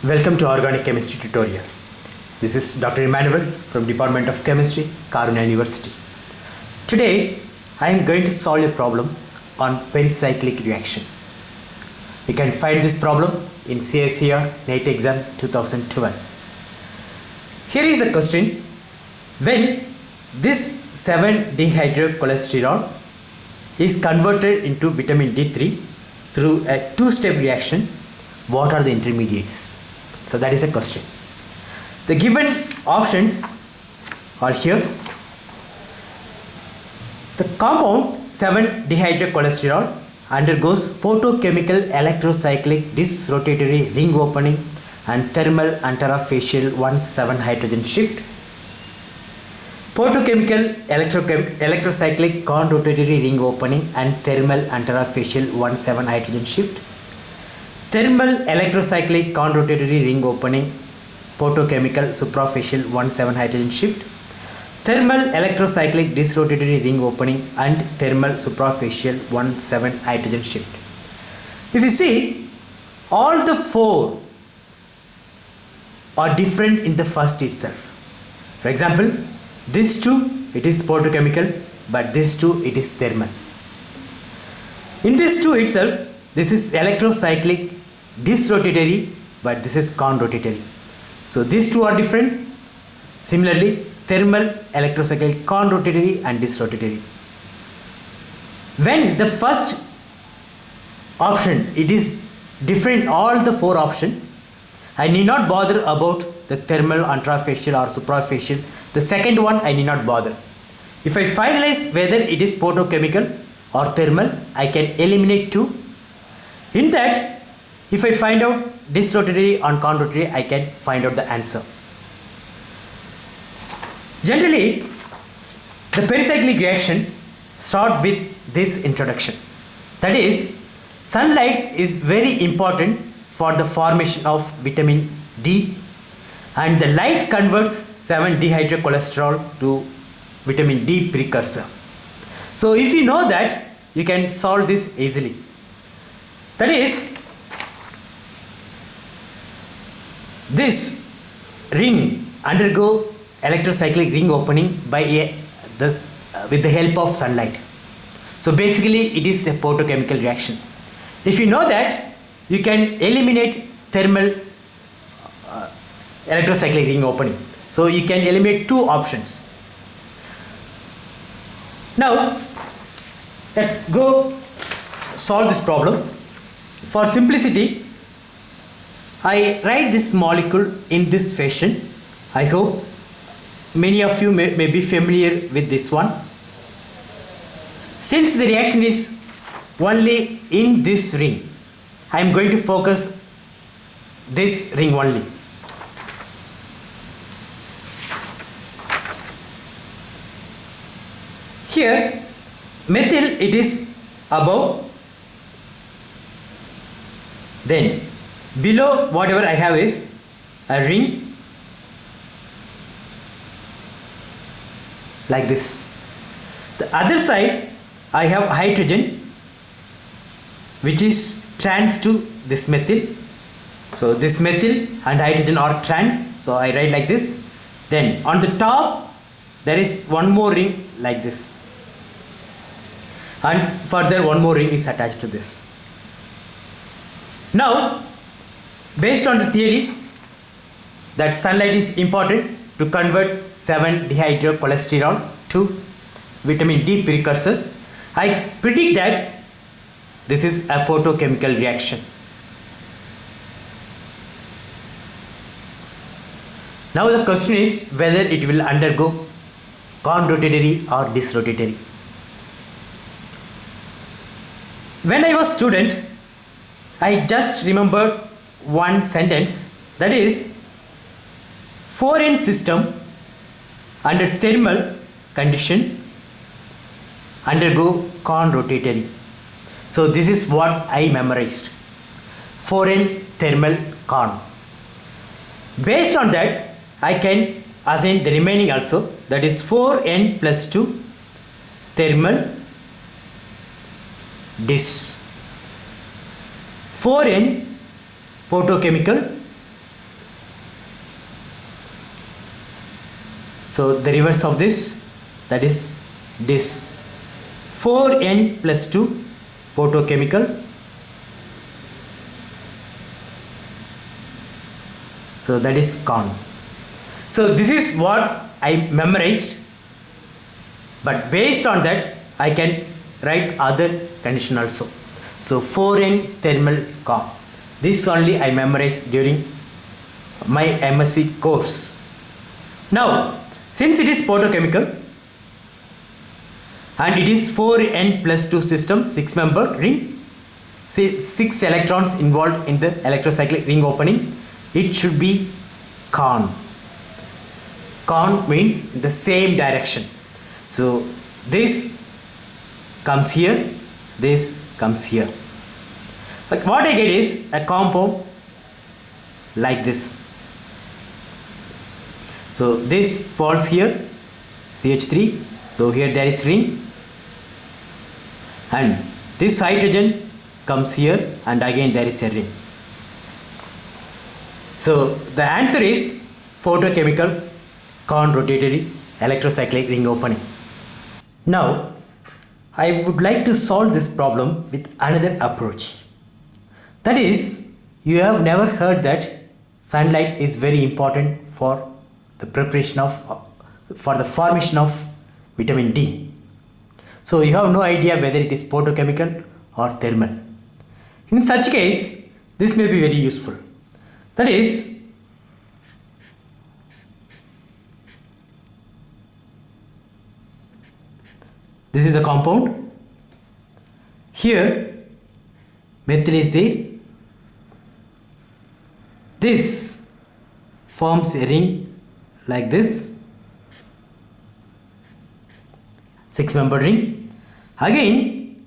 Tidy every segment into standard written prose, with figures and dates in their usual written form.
Welcome to Organic Chemistry tutorial. This is Dr. Emmanuel from Department of Chemistry, Karunya University. Today, I am going to solve a problem on pericyclic reaction. You can find this problem in CICR NET exam 2012. Here is the question. When this 7-dehydrocholesterol is converted into vitamin D3 through a two-step reaction, what are the intermediates? So that is the question. The given options are here. The compound 7-dehydrocholesterol undergoes photochemical electrocyclic disrotatory ring opening and thermal interfacial 1,7 hydrogen shift. Photochemical electrocyclic conrotatory ring opening and thermal interfacial 1,7 hydrogen shift. Thermal electrocyclic conrotatory ring opening, photochemical suprafacial 1,7 hydrogen shift. Thermal electrocyclic disrotatory ring opening and thermal suprafacial 1,7 hydrogen shift. If you see, all the four are different in the first itself. For example, this two it is photochemical, but this two it is thermal. In this two itself, this is electrocyclic disrotatory, but this is conrotatory. So these two are different. Similarly, thermal electrocyclic conrotatory and disrotatory. When the first option it is different, all the four options, I need not bother about the thermal interfacial or suprafacial. The second one I need not bother. If I finalize whether it is photochemical or thermal, I can eliminate two. In that, if I find out disrotatory and conrotatory, I can find out the answer. Generally, the pericyclic reaction starts with this introduction. That is, sunlight is very important for the formation of vitamin D, and the light converts 7-dehydrocholesterol to vitamin D precursor. So if you know that, you can solve this easily. That is, this ring undergo electrocyclic ring opening by with the help of sunlight. So basically it is a photochemical reaction. If you know that, you can eliminate thermal electrocyclic ring opening. So you can eliminate two options. Now let's go solve this problem. For simplicity, I write this molecule in this fashion. I hope many of you may be familiar with this one. Since the reaction is only in this ring, I am going to focus this ring only. Here, methyl it is above, then below whatever I have is a ring like this. The other side I have hydrogen which is trans to this methyl. So this methyl and hydrogen are trans. So I write like this. Then on the top there is one more ring like this. And further one more ring is attached to this. Now, based on the theory that sunlight is important to convert 7-dehydrocholesterol to vitamin D precursor, I predict that this is a photochemical reaction. Now the question is whether it will undergo conrotatory or disrotatory. When I was student, I just remembered one sentence, that is, 4N system under thermal condition undergo conrotatory. So this is what I memorized, 4N thermal con. Based on that, I can assign the remaining also, that is 4N plus 2 thermal dis. 4N photochemical So the reverse of this, that is dis. 4n plus 2 photochemical. So that is con. So this is what I memorized, but based on that I can write other condition also. So 4n thermal con. This only I memorized during my MSc course. Now since it is photochemical and it is 4n plus 2 system, 6 member ring, 6 electrons involved in the electrocyclic ring opening, it should be con. Con means the same direction. So this comes here, this comes here. Like what I get is a compound like this. So this falls here, CH3. So here there is ring, and this hydrogen comes here, and again there is a ring. So the answer is photochemical con rotatory electrocyclic ring opening. Now I would like to solve this problem with another approach. That is, you have never heard that sunlight is very important for the preparation of, for the formation of vitamin D. So you have no idea whether it is photochemical or thermal. In such case, this may be very useful. That is, this is the compound. Here methyl is there. This forms a ring like this, 6-membered ring. Again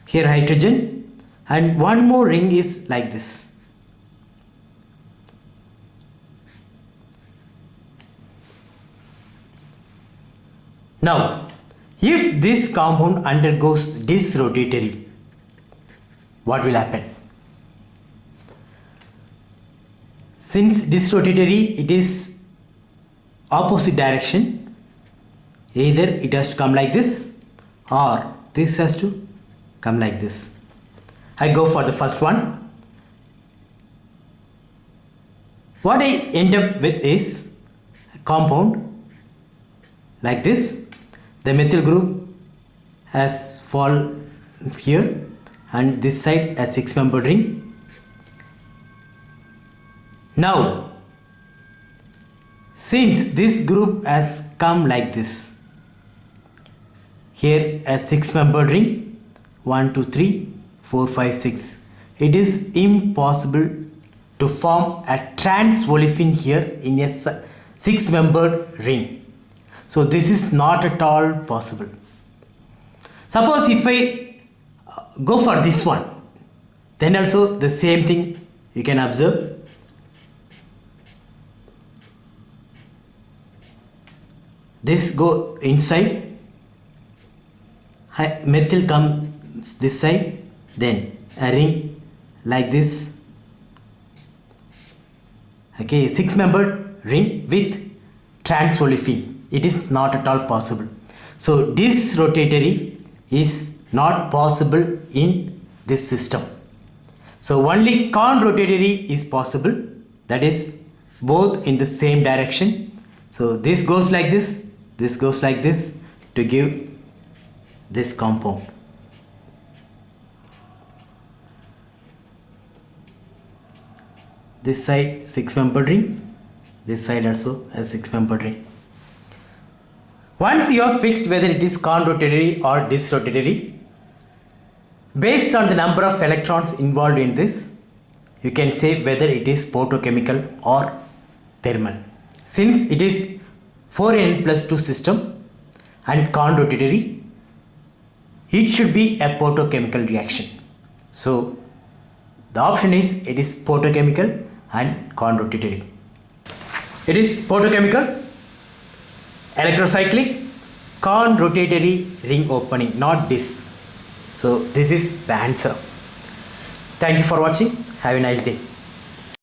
here hydrogen, and one more ring is like this. Now if this compound undergoes disrotatory, what will happen? Since disrotatory, it is opposite direction. Either it has to come like this, or this has to come like this. I go for the first one. What I end up with is a compound like this. The methyl group has fall here, and this side a 6-membered ring. Now since this group has come like this, here a 6-membered ring, 1 2 3 4 5 6, it is impossible to form a trans olefin here in a 6-membered ring. So this is not at all possible. Suppose if I go for this one, then also the same thing you can observe. This go inside, methyl comes this side, then a ring like this. Okay, 6-membered ring with trans olefin. It is not at all possible. So this rotatory is not possible in this system. So only con rotatory is possible, that is both in the same direction. So this goes like this goes like this to give this compound. This side 6-membered ring, this side also a 6-membered ring. Once you have fixed whether it is con rotatory or disrotatory, based on the number of electrons involved in this, you can say whether it is photochemical or thermal. Since it is 4n plus 2 system and con rotatory, it should be a photochemical reaction. So the option is it is photochemical and con rotatory. It is photochemical, electrocyclic, con rotatory ring opening, not this. So this is the answer. Thank you for watching. Have a nice day.